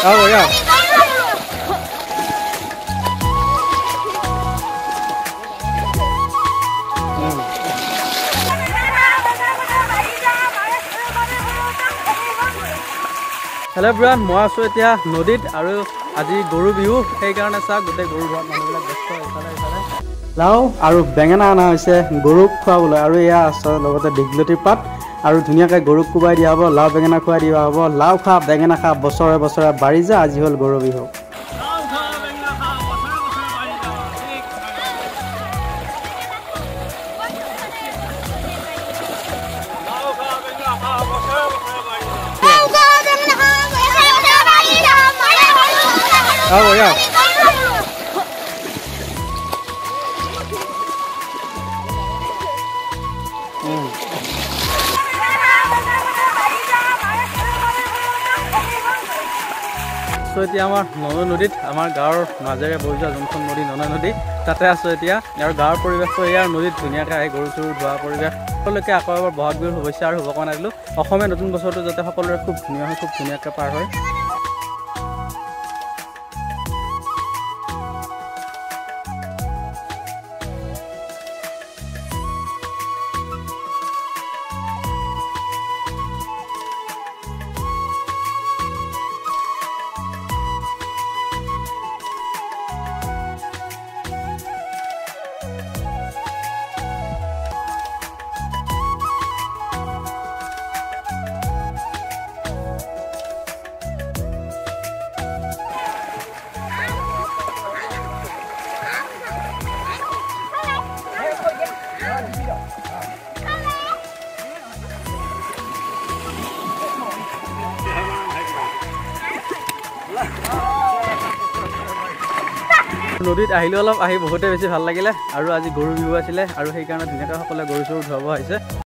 Oh, yeah. Hello everyone, মই আছো এতিয়া নদীত আৰু আজি গৰু বিহু সেই কাৰণে চা গোটে গৰু ঘৰত মানুহবিলাক ব্যস্ত ইফালে লাও আৰু বেঙেনা আনা হৈছে গৰুক খুৱাবলৈ আৰু এয়া আছে লগতে দীঘলতি পাত আৰু ধুনীয়াকৈ গৰুক কুবাই দিয়া হ'ব লাও বেঙেনা খুৱাই দিয়া হ'ব লাও খা বেঙেনা খা বছৰে বছৰে বাঢ়ি যা আজি হ'ল গৰু বিহু Oh yeah. So এতিয়া আমাৰ ননৈ নদীত আমাৰ গাঁৱৰ মাজেৰে বৈ যোৱা যোনখন নদী ননৈ নদী তাতে আছো এতিয়া আৰু গাঁৱৰ পৰিৱেশটো ইয়াৰ নদীত ধুনীয়াকৈ আহি গৰু চৰু ধোৱা পৰিৱেশ সকলোকে আকৌ এবাৰ বহাগ বিহুৰ শুভেচ্ছা আৰু শুভকামনা দিলোঁ অসমীয়া নতুন বছৰটো যাতে সকলোৰে খুব ধুনীয়া হয় খুব ধুনীয়াকৈ পাৰ হয় নদীত আহিলে অলপ আহি বহুতে বেছি ভাল লাগিলে আৰু আজি গৰু বিহু আছিলে আৰু সেইকাৰণে ধুনীয়াকৈ সকলোৱে গৰু চৰু ধুৱাব আহিছে